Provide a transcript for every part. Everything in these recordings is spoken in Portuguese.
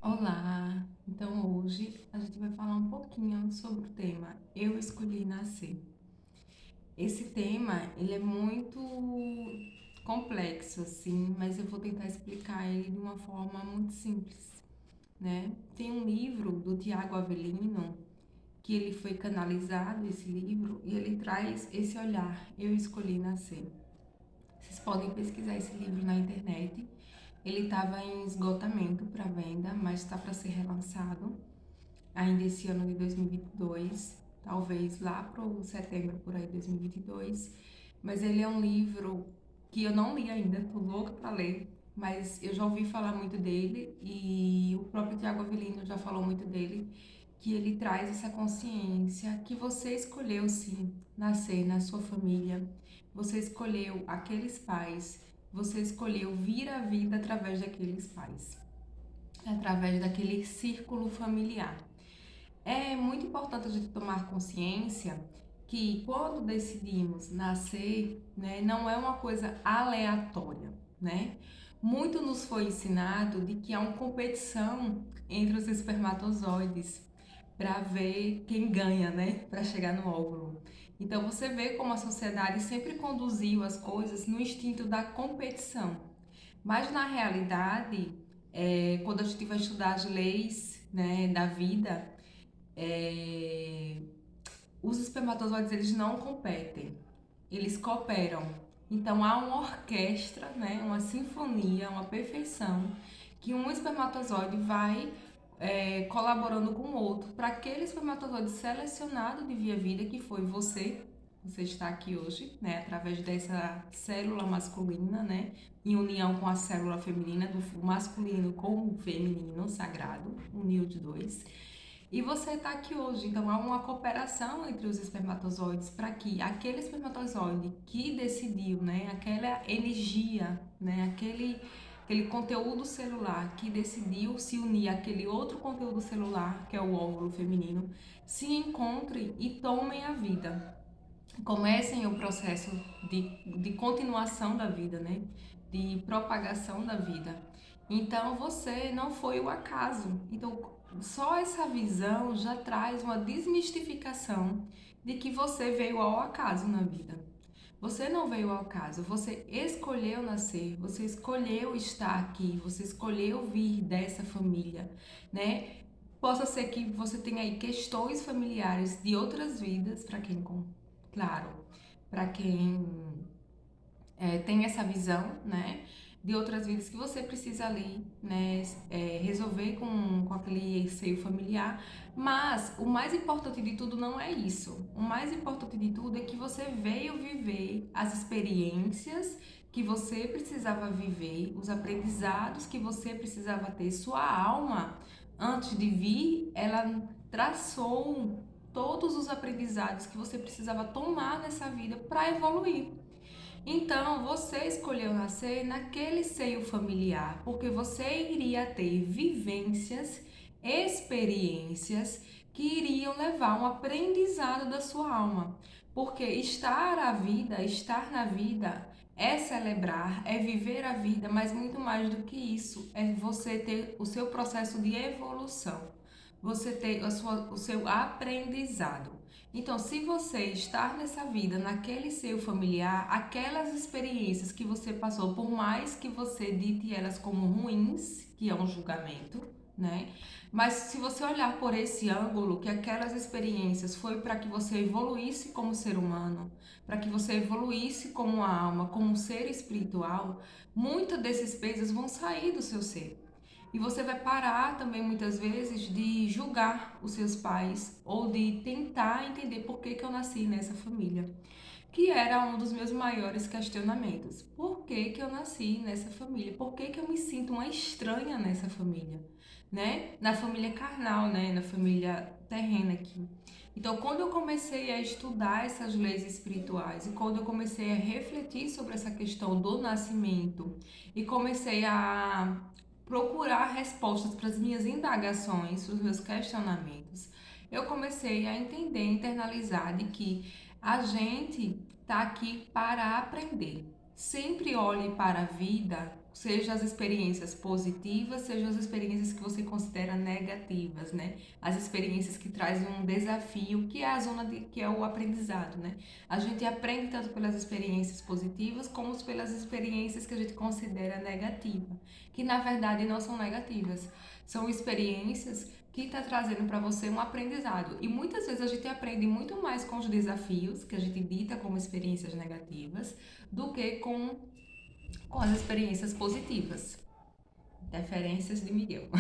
Olá! Então hoje a gente vai falar um pouquinho sobre o tema Eu Escolhi Nascer. Esse tema, ele é muito complexo assim, mas eu vou tentar explicar ele de uma forma muito simples, né? Tem um livro do Tiago Avelino que ele foi canalizado, esse livro, e ele traz esse olhar, Eu Escolhi Nascer. Vocês podem pesquisar esse livro na internet. Ele estava em esgotamento para venda, mas está para ser relançado ainda esse ano de 2022, talvez lá para o setembro por aí 2022. Mas ele é um livro que eu não li ainda, tô louca para ler, mas eu já ouvi falar muito dele e o próprio Tiago Avelino já falou muito dele, que ele traz essa consciência que você escolheu sim nascer na sua família, você escolheu aqueles pais, você escolheu vir à vida através daqueles pais, através daquele círculo familiar. É muito importante a gente tomar consciência que quando decidimos nascer, né, não é uma coisa aleatória, né? Muito nos foi ensinado de que há uma competição entre os espermatozoides para ver quem ganha, né, para chegar no óvulo. Então você vê como a sociedade sempre conduziu as coisas no instinto da competição. Mas na realidade, quando a gente vai estudar as leis, né, da vida, é, os espermatozoides eles não competem, eles cooperam. Então há uma orquestra, né, uma sinfonia, uma perfeição que um espermatozoide vai colaborando com o outro para aquele espermatozoide selecionado de via vida que foi você. Você está aqui hoje, né, através dessa célula masculina, né, em união com a célula feminina, do masculino com o feminino sagrado, uniu de dois. E você está aqui hoje, então há uma cooperação entre os espermatozoides para que aquele espermatozoide que decidiu, né, aquela energia, né, aquele conteúdo celular que decidiu se unir àquele outro conteúdo celular, que é o óvulo feminino, se encontrem e tomem a vida. Comecem o processo de continuação da vida, né? De propagação da vida. Então você não foi o acaso. Então só essa visão já traz uma desmistificação de que você veio ao acaso na vida. Você não veio ao acaso, você escolheu nascer, você escolheu estar aqui, você escolheu vir dessa família, né? Possa ser que você tenha aí questões familiares de outras vidas, para quem, claro, para quem tem essa visão, né, de outras vidas que você precisa ali, né, resolver com aquele seio familiar. Mas o mais importante de tudo não é isso. O mais importante de tudo é que você veio viver as experiências que você precisava viver, os aprendizados que você precisava ter. Sua alma, antes de vir, ela traçou todos os aprendizados que você precisava tomar nessa vida para evoluir. Então, você escolheu nascer naquele seio familiar, porque você iria ter vivências, experiências que iriam levar um aprendizado da sua alma. Porque estar a vida, estar na vida é celebrar, é viver a vida, mas muito mais do que isso, é você ter o seu processo de evolução, você ter o seu aprendizado. Então, se você estar nessa vida, naquele seio familiar, aquelas experiências que você passou, por mais que você dite elas como ruins, que é um julgamento, né? Mas se você olhar por esse ângulo, que aquelas experiências foi para que você evoluísse como ser humano, para que você evoluísse como alma, como um ser espiritual, muitos desses pesos vão sair do seu ser. E você vai parar também muitas vezes de julgar os seus pais ou de tentar entender por que que eu nasci nessa família, que era um dos meus maiores questionamentos. Por que que eu nasci nessa família? Por que que eu me sinto uma estranha nessa família, né? Na família carnal, né? Na família terrena aqui. Então, quando eu comecei a estudar essas leis espirituais e quando eu comecei a refletir sobre essa questão do nascimento e comecei a procurar respostas para as minhas indagações, para os meus questionamentos, eu comecei a entender, internalizar de que a gente está aqui para aprender. Sempre olhe para a vida seja as experiências positivas, seja as experiências que você considera negativas, né? As experiências que trazem um desafio, que é a zona que é o aprendizado, né? A gente aprende tanto pelas experiências positivas como pelas experiências que a gente considera negativa, que na verdade não são negativas, são experiências que está trazendo para você um aprendizado. E muitas vezes a gente aprende muito mais com os desafios que a gente dita como experiências negativas do que com as experiências positivas. Interferências de Miguel.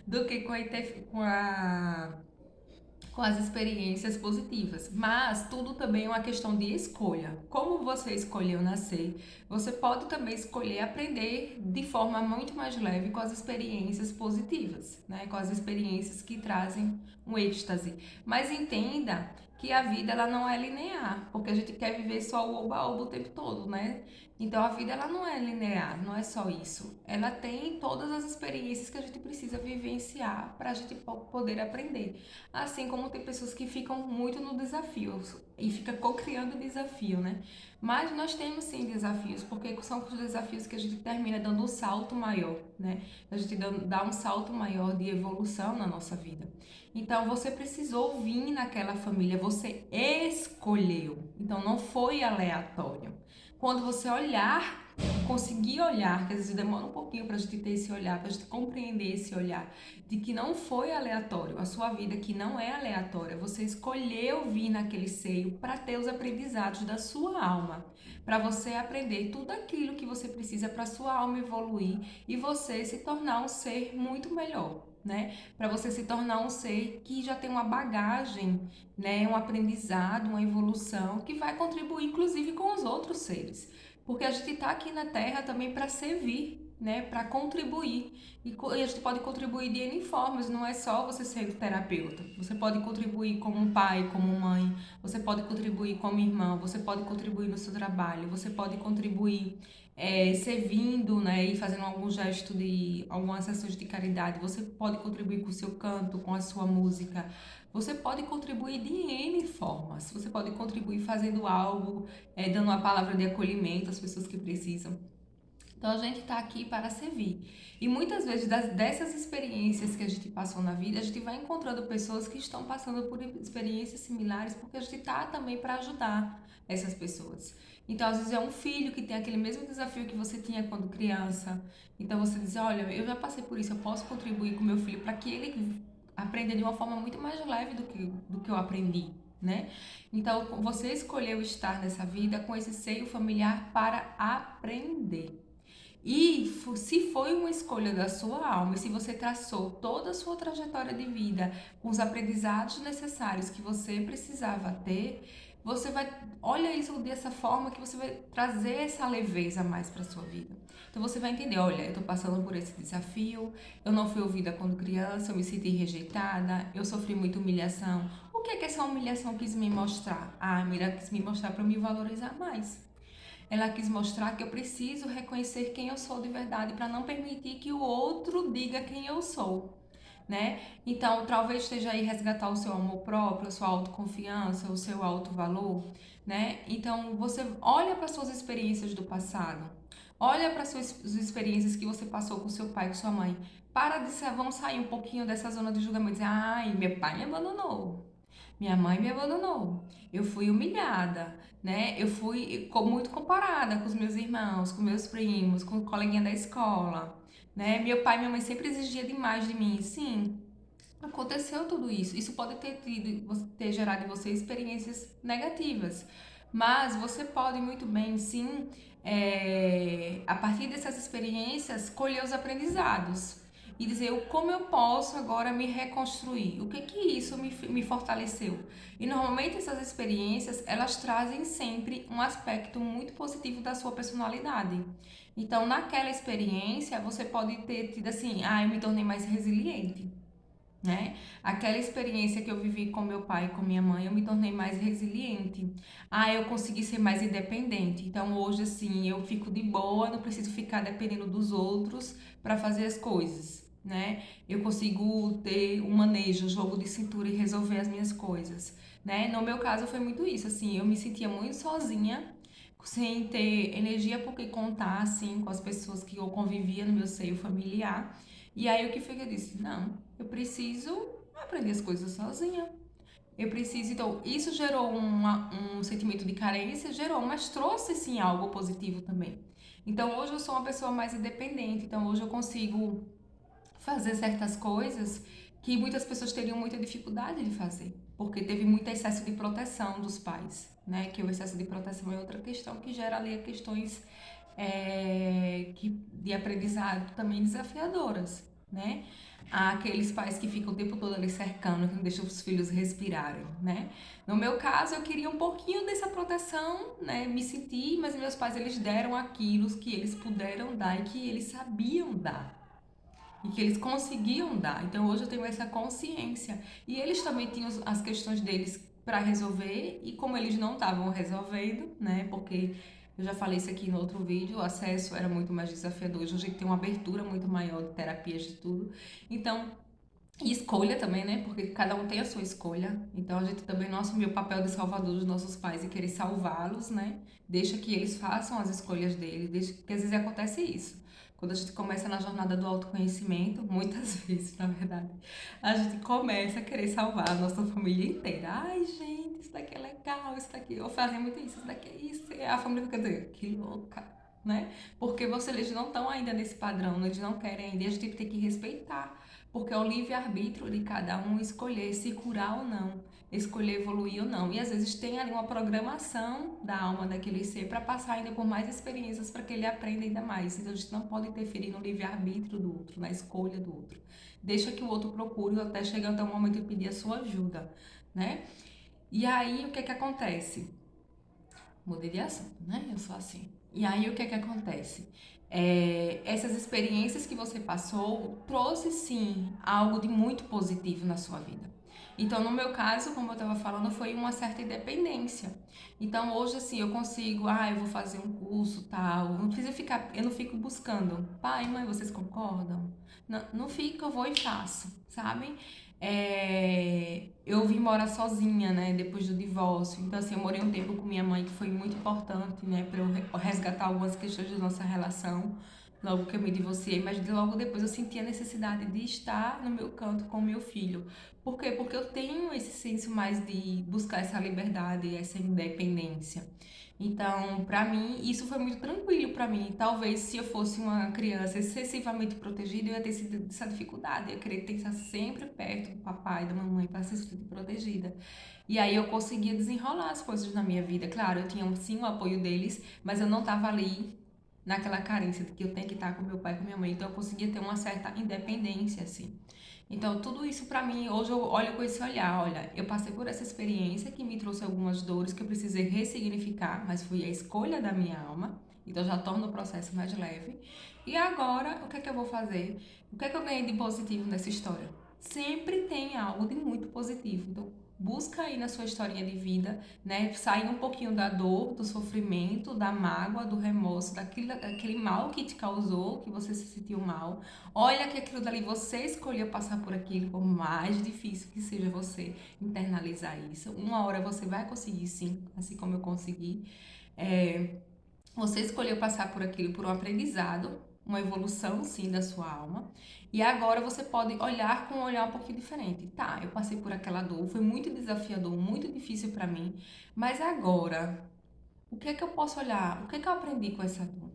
Do que com as experiências positivas. Mas tudo também é uma questão de escolha. Como você escolheu nascer, você pode também escolher aprender de forma muito mais leve com as experiências positivas, né? Com as experiências que trazem um êxtase. Mas entenda que a vida ela não é linear, porque a gente quer viver só o oba-oba o tempo todo, né? Então a vida ela não é linear, não é só isso. Ela tem todas as experiências que a gente precisa vivenciar para a gente poder aprender. Assim como tem pessoas que ficam muito no desafio e fica co-criando desafio, né? Mas nós temos sim desafios, porque são os desafios que a gente termina dando um salto maior, né? A gente dá um salto maior de evolução na nossa vida. Então você precisou vir naquela família, você escolheu. Então não foi aleatório. Quando você olhar, conseguir olhar, que às vezes demora um pouquinho para a gente ter esse olhar, para a gente compreender esse olhar, de que não foi aleatório, a sua vida que não é aleatória, você escolheu vir naquele seio para ter os aprendizados da sua alma, para você aprender tudo aquilo que você precisa para sua alma evoluir e você se tornar um ser muito melhor. Né? Para você se tornar um ser que já tem uma bagagem, né? Um aprendizado, uma evolução que vai contribuir, inclusive, com os outros seres. Porque a gente está aqui na Terra também para servir, né? Para contribuir. E a gente pode contribuir de N formas, não é só você ser terapeuta. Você pode contribuir como um pai, como mãe, você pode contribuir como irmão, você pode contribuir no seu trabalho, você pode contribuir servindo, né, e fazendo algum gesto de algumas ações de caridade, você pode contribuir com o seu canto, com a sua música, você pode contribuir de N formas, você pode contribuir fazendo algo, dando uma palavra de acolhimento às pessoas que precisam. Então a gente está aqui para servir. E muitas vezes dessas experiências que a gente passou na vida, a gente vai encontrando pessoas que estão passando por experiências similares, porque a gente está também para ajudar essas pessoas. Então, às vezes é um filho que tem aquele mesmo desafio que você tinha quando criança. Então você diz, olha, eu já passei por isso, eu posso contribuir com meu filho para que ele aprenda de uma forma muito mais leve do que eu aprendi, né? Então, você escolheu estar nessa vida com esse seio familiar para aprender. E se foi uma escolha da sua alma, e se você traçou toda a sua trajetória de vida com os aprendizados necessários que você precisava ter, você vai, olha isso dessa forma que você vai trazer essa leveza mais para sua vida. Então você vai entender, olha, eu estou passando por esse desafio, eu não fui ouvida quando criança, eu me senti rejeitada, eu sofri muita humilhação. O que é que essa humilhação quis me mostrar? Ah, a Mira quis me mostrar para me valorizar mais. Ela quis mostrar que eu preciso reconhecer quem eu sou de verdade para não permitir que o outro diga quem eu sou, né? Então, talvez esteja aí resgatar o seu amor próprio, a sua autoconfiança, o seu autovalor, né? Então, você olha para suas experiências do passado, olha para suas experiências que você passou com seu pai, com sua mãe. Para de ser, vamos sair um pouquinho dessa zona de julgamento e dizer, ai, meu pai me abandonou. Minha mãe me abandonou. Eu fui humilhada, né? Eu fui muito comparada com os meus irmãos, com meus primos, com o coleguinha da escola, né? Meu pai e minha mãe sempre exigia demais de mim. Sim, aconteceu tudo isso. Isso pode ter gerado em você experiências negativas. Mas você pode muito bem, sim, a partir dessas experiências, colher os aprendizados e dizer como eu posso agora me reconstruir, o que que isso me fortaleceu. E normalmente essas experiências, elas trazem sempre um aspecto muito positivo da sua personalidade. Então, naquela experiência, você pode ter tido assim, eu me tornei mais resiliente, né? Aquela experiência que eu vivi com meu pai e com minha mãe, eu me tornei mais resiliente. Eu consegui ser mais independente. Então hoje assim, eu fico de boa, não preciso ficar dependendo dos outros para fazer as coisas, né? Eu consigo ter um manejo, um jogo de cintura e resolver as minhas coisas, né? No meu caso foi muito isso, assim, eu me sentia muito sozinha sem ter energia por que contar, assim, com as pessoas que eu convivia no meu seio familiar. E aí o que foi que eu disse? Não, eu preciso aprender as coisas sozinha. Eu preciso, então, isso gerou um sentimento de carência, gerou, mas trouxe sim algo positivo também. Então, hoje eu sou uma pessoa mais independente, então hoje eu consigo fazer certas coisas que muitas pessoas teriam muita dificuldade de fazer, porque teve muito excesso de proteção dos pais, né? Que o excesso de proteção é outra questão que gera ali questões de aprendizado também desafiadoras, né? Há aqueles pais que ficam o tempo todo ali cercando, que não deixam os filhos respirarem, né? No meu caso, eu queria um pouquinho dessa proteção, né? Me senti, mas meus pais, eles deram aquilo que eles puderam dar e que eles sabiam dar e que eles conseguiam dar. Então hoje eu tenho essa consciência. E eles também tinham as questões deles para resolver e como eles não estavam resolvendo, né? Porque eu já falei isso aqui no outro vídeo, o acesso era muito mais desafiador. Hoje a gente tem uma abertura muito maior de terapias de tudo. Então, e escolha também, né? Porque cada um tem a sua escolha. Então a gente também não assumiu o papel de salvador dos nossos pais e querer salvá-los, né? Deixa que eles façam as escolhas deles. Deixa que às vezes acontece isso. Quando a gente começa na jornada do autoconhecimento, muitas vezes, na verdade, a gente começa a querer salvar a nossa família inteira. Ai, gente, isso daqui é legal, isso daqui. Eu fazia muito isso daqui é isso. E a família fica dizendo, que louca, né? Porque eles não estão ainda nesse padrão, eles não querem ainda. E a gente tem que respeitar. Porque é o livre-arbítrio de cada um escolher se curar ou não, escolher evoluir ou não. E às vezes tem ali uma programação da alma daquele ser para passar ainda por mais experiências para que ele aprenda ainda mais. Então a gente não pode interferir no livre-arbítrio do outro, na escolha do outro. Deixa que o outro procure até chegar até o momento de pedir a sua ajuda, né? E aí o que é que acontece? Mudei de assunto, né? Eu sou assim. E aí o que é que acontece? Essas experiências que você passou trouxe sim algo de muito positivo na sua vida. Então, no meu caso, como eu estava falando, foi uma certa independência. Então, hoje assim, eu consigo, eu vou fazer um curso, tal. Não precisa ficar, eu não fico buscando. Pai, mãe, vocês concordam? Não, não fico, eu vou e faço, sabe? Eu vim morar sozinha, né, depois do divórcio. Então, assim, eu morei um tempo com minha mãe, que foi muito importante, né, para eu resgatar algumas questões da nossa relação, logo que eu me divorciei. Mas logo depois eu senti a necessidade de estar no meu canto com o meu filho. Por quê? Porque eu tenho esse senso mais de buscar essa liberdade, essa independência. Então, para mim, isso foi muito tranquilo para mim. Talvez se eu fosse uma criança excessivamente protegida, eu ia ter essa dificuldade, eu ia querer estar sempre perto do papai, da mamãe, para se sentir protegida. E aí eu conseguia desenrolar as coisas na minha vida. Claro, eu tinha sim o apoio deles, mas eu não estava ali naquela carência de que eu tenho que estar com meu pai e com minha mãe. Então eu conseguia ter uma certa independência, assim. Então, tudo isso para mim, hoje eu olho com esse olhar, olha, eu passei por essa experiência que me trouxe algumas dores que eu precisei ressignificar, mas foi a escolha da minha alma, então já torna o processo mais leve. E agora, o que é que eu vou fazer? O que é que eu ganhei de positivo nessa história? Sempre tem algo de muito positivo. Então, busca aí na sua historinha de vida, né? Sair um pouquinho da dor, do sofrimento, da mágoa, do remorso, daquele mal que te causou, que você se sentiu mal. Olha que aquilo dali você escolheu passar por aquilo, por mais difícil que seja você internalizar isso. Uma hora você vai conseguir sim, assim como eu consegui. É, Você escolheu passar por aquilo por um aprendizado, uma evolução sim da sua alma. E agora você pode olhar com um olhar um pouquinho diferente. Tá, eu passei por aquela dor, foi muito desafiador, muito difícil para mim, mas agora, o que é que eu posso olhar? O que é que eu aprendi com essa dor?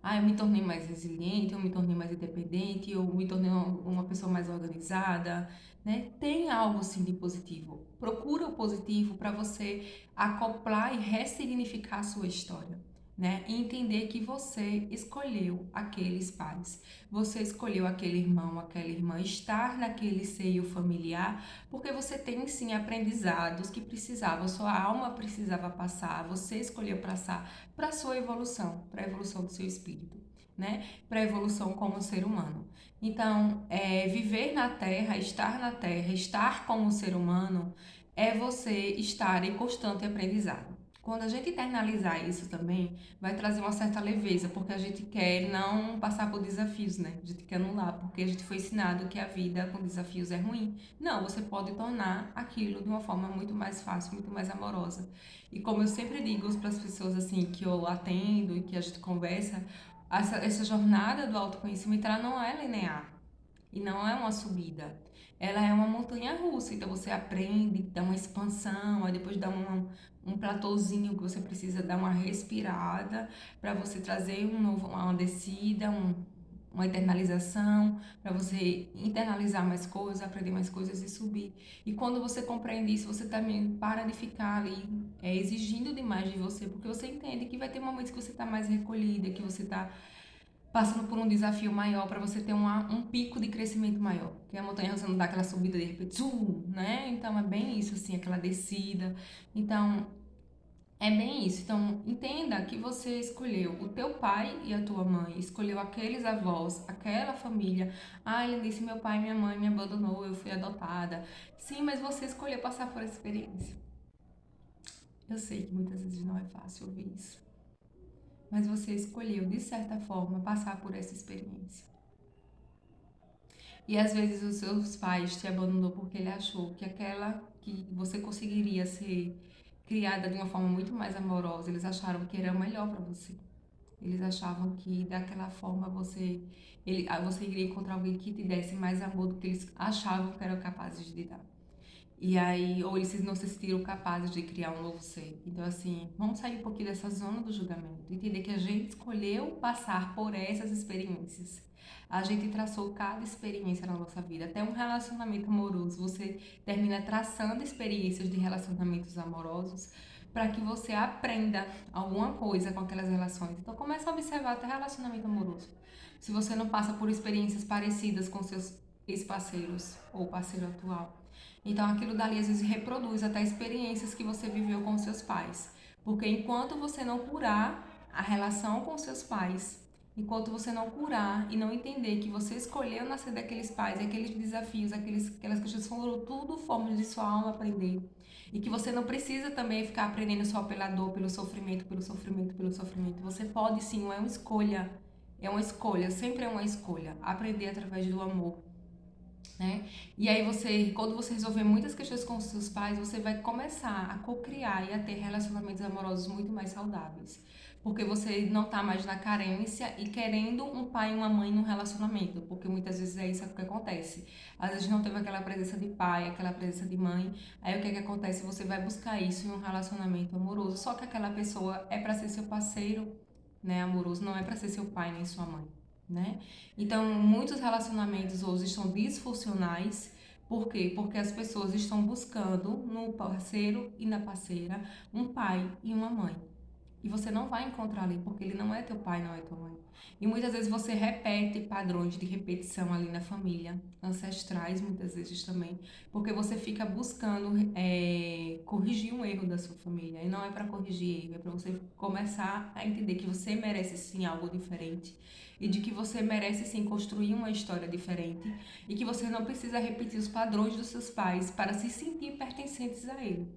Eu me tornei mais resiliente, eu me tornei mais independente, eu me tornei uma pessoa mais organizada, né? Tem algo sim de positivo. Procura o positivo para você acoplar e ressignificar a sua história, né? E entender que você escolheu aqueles pais, você escolheu aquele irmão, aquela irmã, estar naquele seio familiar, porque você tem sim aprendizados que precisava, sua alma precisava passar, você escolheu passar para a sua evolução, para a evolução do seu espírito, né? Para a evolução como ser humano. Então, viver na Terra, estar como ser humano, é você estar em constante aprendizado. Quando a gente internalizar isso também, vai trazer uma certa leveza, porque a gente quer não passar por desafios, né? A gente quer anular, porque a gente foi ensinado que a vida com desafios é ruim. Não, você pode tornar aquilo de uma forma muito mais fácil, muito mais amorosa. E como eu sempre digo para as pessoas assim que eu atendo e que a gente conversa, essa jornada do autoconhecimento ela não é linear. E não é uma subida. Ela é uma montanha russa. Então você aprende, dá uma expansão, aí depois dá um platôzinho que você precisa dar uma respirada para você trazer uma descida, uma internalização, para você internalizar mais coisas, aprender mais coisas e subir. E quando você compreende isso, você também para de ficar ali exigindo demais de você, porque você entende que vai ter momentos que você está mais recolhida, que você está passando por um desafio maior para você ter um pico de crescimento maior. Que a montanha russa não dá aquela subida de repente, né? Então é bem isso, assim, aquela descida. Então é bem isso. Então entenda que você escolheu o teu pai e a tua mãe, escolheu aqueles avós, aquela família. Ah, ele disse: meu pai e minha mãe me abandonou, eu fui adotada. Sim, mas você escolheu passar por essa experiência. Eu sei que muitas vezes não é fácil ouvir isso, mas você escolheu, de certa forma, passar por essa experiência. E às vezes os seus pais te abandonou porque ele achou que aquela que você conseguiria ser criada de uma forma muito mais amorosa, eles acharam que era o melhor para você. Eles achavam que daquela forma você iria encontrar alguém que te desse mais amor do que eles achavam que eram capazes de dar. E aí, ou eles não se sentiram capazes de criar um novo ser. Então, assim, vamos sair um pouquinho dessa zona do julgamento. Entender que a gente escolheu passar por essas experiências. A gente traçou cada experiência na nossa vida. Até um relacionamento amoroso. Você termina traçando experiências de relacionamentos amorosos para que você aprenda alguma coisa com aquelas relações. Então, comece a observar até relacionamento amoroso. Se você não passa por experiências parecidas com seus ex-parceiros ou parceiro atual. Então aquilo dali às vezes reproduz até experiências que você viveu com seus pais. Porque enquanto você não curar a relação com seus pais, enquanto você não curar e não entender que você escolheu nascer daqueles pais, e aqueles desafios, aquelas questões foram tudo formas de sua alma aprender. E que você não precisa também ficar aprendendo só pela dor, pelo sofrimento, pelo sofrimento, pelo sofrimento. Você pode sim, é uma escolha. É uma escolha, sempre é uma escolha. Aprender através do amor, né? E aí quando você resolver muitas questões com os seus pais, você vai começar a co-criar e a ter relacionamentos amorosos muito mais saudáveis. Porque você não tá mais na carência e querendo um pai e uma mãe num relacionamento, porque muitas vezes é isso que acontece. Às vezes não teve aquela presença de pai, aquela presença de mãe, aí o que acontece? Você vai buscar isso em um relacionamento amoroso, só que aquela pessoa é para ser seu parceiro, né, amoroso, não é para ser seu pai nem sua mãe, né? Então, muitos relacionamentos hoje estão disfuncionais. Por quê? Porque as pessoas estão buscando no parceiro e na parceira um pai e uma mãe. E você não vai encontrar ali, porque ele não é teu pai, não é tua mãe. E muitas vezes você repete padrões de repetição ali na família, ancestrais muitas vezes também, porque você fica buscando corrigir um erro da sua família. E não é para corrigir erro, é para você começar a entender que você merece sim algo diferente. E de que você merece sim construir uma história diferente. E que você não precisa repetir os padrões dos seus pais para se sentir pertencentes a ele.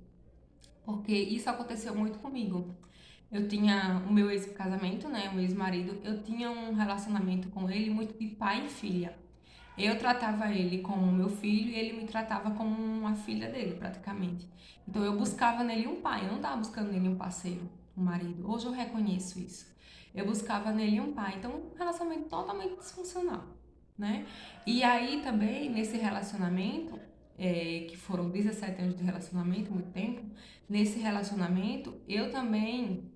Porque isso aconteceu muito comigo. Eu tinha o meu ex-casamento, né, o meu ex-marido, eu tinha um relacionamento com ele muito de pai e filha. Eu tratava ele como meu filho e ele me tratava como uma filha dele, praticamente. Então eu buscava nele um pai, eu não estava buscando nele um parceiro, um marido. Hoje eu reconheço isso. Eu buscava nele um pai. Então, um relacionamento totalmente disfuncional, né? E aí também, nesse relacionamento, que foram 17 anos de relacionamento, muito tempo, nesse relacionamento, eu também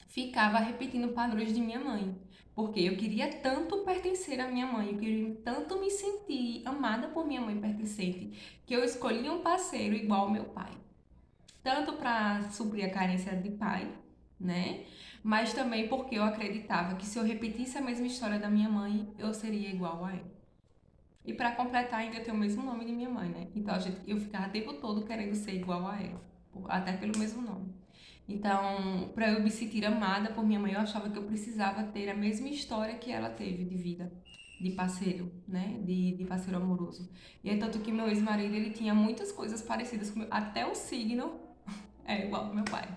ficava repetindo padrões de minha mãe. Porque eu queria tanto pertencer à minha mãe, eu queria tanto me sentir amada por minha mãe pertencente, que eu escolhi um parceiro igual ao meu pai. Tanto para suprir a carência de pai, né? Mas também porque eu acreditava que se eu repetisse a mesma história da minha mãe, eu seria igual a ela. E para completar, ainda tem o mesmo nome de minha mãe, né? Então eu ficava o tempo todo querendo ser igual a ela, até pelo mesmo nome. Então, para eu me sentir amada por minha mãe, eu achava que eu precisava ter a mesma história que ela teve de vida, de parceiro, né? De parceiro amoroso. E é tanto que meu ex-marido, ele tinha muitas coisas parecidas com meu, até o signo é igual ao meu pai.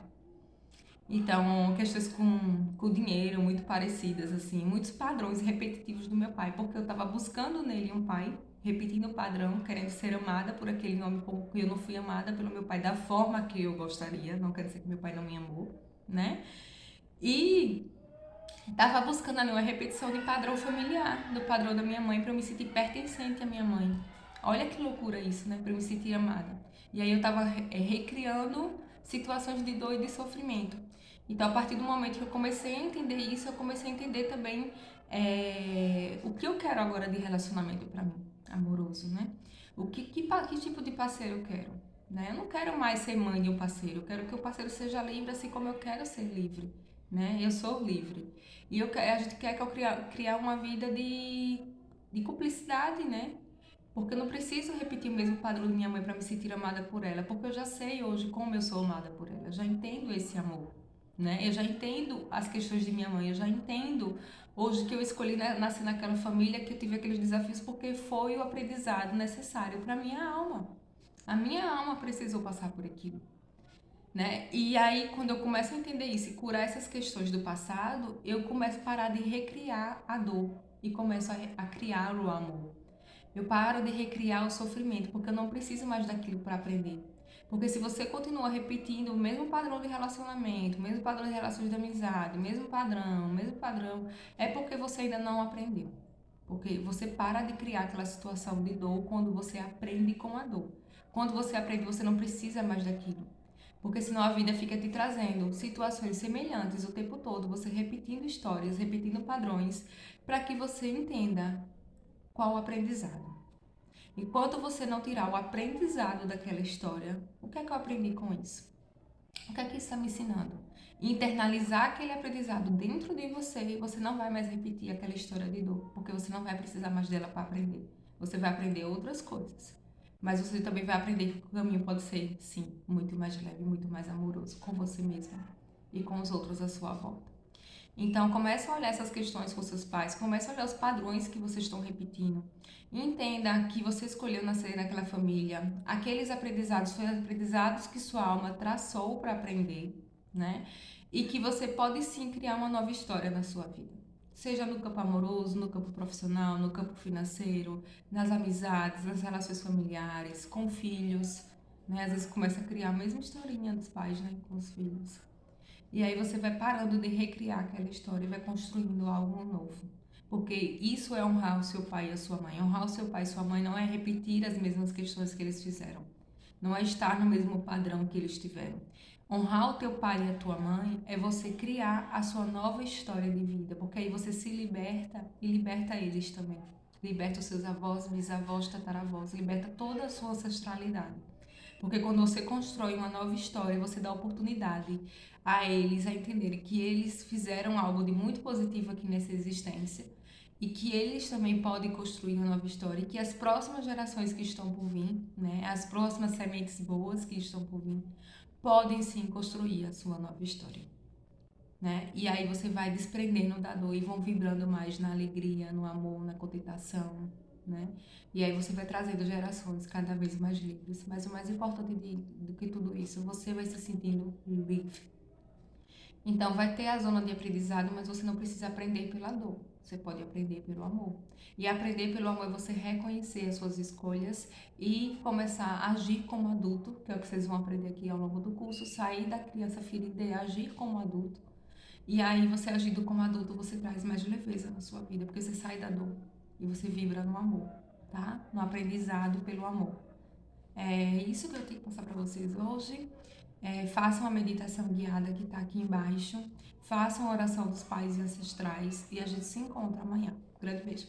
Então, questões com dinheiro muito parecidas, assim, muitos padrões repetitivos do meu pai, porque eu estava buscando nele um pai, repetindo o padrão, querendo ser amada por aquele nome, porque eu não fui amada pelo meu pai da forma que eu gostaria, não quer dizer que meu pai não me amou, né? E tava buscando ali uma repetição de padrão familiar, do padrão da minha mãe, para eu me sentir pertencente à minha mãe. Olha que loucura isso, né? Para eu me sentir amada. E aí eu tava recriando situações de dor e de sofrimento. Então, a partir do momento que eu comecei a entender isso, eu comecei a entender também o que eu quero agora de relacionamento para mim, amoroso, né? Que tipo de parceiro eu quero? Né? Eu não quero mais ser mãe de um parceiro, eu quero que o parceiro seja livre assim como eu quero ser livre, né? Eu sou livre. E a gente quer que eu criar uma vida de cumplicidade, né? Porque eu não preciso repetir o mesmo padrão de minha mãe para me sentir amada por ela, porque eu já sei hoje como eu sou amada por ela, eu já entendo esse amor, né? Eu já entendo as questões de minha mãe, eu já entendo hoje que eu escolhi nascer naquela família, que eu tive aqueles desafios porque foi o aprendizado necessário para minha alma. A minha alma precisou passar por aquilo, né? E aí, quando eu começo a entender isso e curar essas questões do passado, eu começo a parar de recriar a dor e começo a criar o amor. Eu paro de recriar o sofrimento, porque eu não preciso mais daquilo para aprender. Porque se você continua repetindo o mesmo padrão de relacionamento, o mesmo padrão de relações de amizade, o mesmo padrão, é porque você ainda não aprendeu. Porque você para de criar aquela situação de dor quando você aprende com a dor. Quando você aprende, você não precisa mais daquilo. Porque senão a vida fica te trazendo situações semelhantes o tempo todo, você repetindo histórias, repetindo padrões, para que você entenda qual o aprendizado. Enquanto você não tirar o aprendizado daquela história, o que é que eu aprendi com isso? O que é que isso está me ensinando? Internalizar aquele aprendizado dentro de você, você não vai mais repetir aquela história de dor, porque você não vai precisar mais dela para aprender. Você vai aprender outras coisas. Mas você também vai aprender que o caminho pode ser, sim, muito mais leve, muito mais amoroso com você mesma e com os outros à sua volta. Então, comece a olhar essas questões com seus pais, comece a olhar os padrões que vocês estão repetindo. Entenda que você escolheu nascer naquela família. Aqueles aprendizados foram aprendizados que sua alma traçou para aprender, né? E que você pode sim criar uma nova história na sua vida. Seja no campo amoroso, no campo profissional, no campo financeiro, nas amizades, nas relações familiares, com filhos, né? Às vezes começa a criar a mesma historinha dos pais, né, com os filhos. E aí você vai parando de recriar aquela história e vai construindo algo novo. Porque isso é honrar o seu pai e a sua mãe. Honrar o seu pai e sua mãe não é repetir as mesmas questões que eles fizeram. Não é estar no mesmo padrão que eles tiveram. Honrar o teu pai e a tua mãe é você criar a sua nova história de vida. Porque aí você se liberta e liberta eles também. Liberta os seus avós, bisavós, tataravós. Liberta toda a sua ancestralidade. Porque quando você constrói uma nova história, você dá oportunidade a eles a entenderem que eles fizeram algo de muito positivo aqui nessa existência e que eles também podem construir uma nova história e que as próximas gerações que estão por vir, né, as próximas sementes boas que estão por vir, podem sim construir a sua nova história, né? E aí você vai desprendendo da dor e vão vibrando mais na alegria, no amor, na contentação, né? E aí você vai trazendo gerações cada vez mais livres. Mas o mais importante do que tudo isso, você vai se sentindo livre. Então vai ter a zona de aprendizado, mas você não precisa aprender pela dor. Você pode aprender pelo amor. E aprender pelo amor é você reconhecer as suas escolhas e começar a agir como adulto, que é o que vocês vão aprender aqui ao longo do curso, sair da criança ferida e agir como adulto. E aí, você agindo como adulto, você traz mais leveza na sua vida, porque você sai da dor e você vibra no amor, tá? No aprendizado pelo amor. É isso que eu tenho que passar para vocês hoje. Façam a meditação guiada que está aqui embaixo. Façam a oração dos pais e ancestrais. E a gente se encontra amanhã. Grande beijo.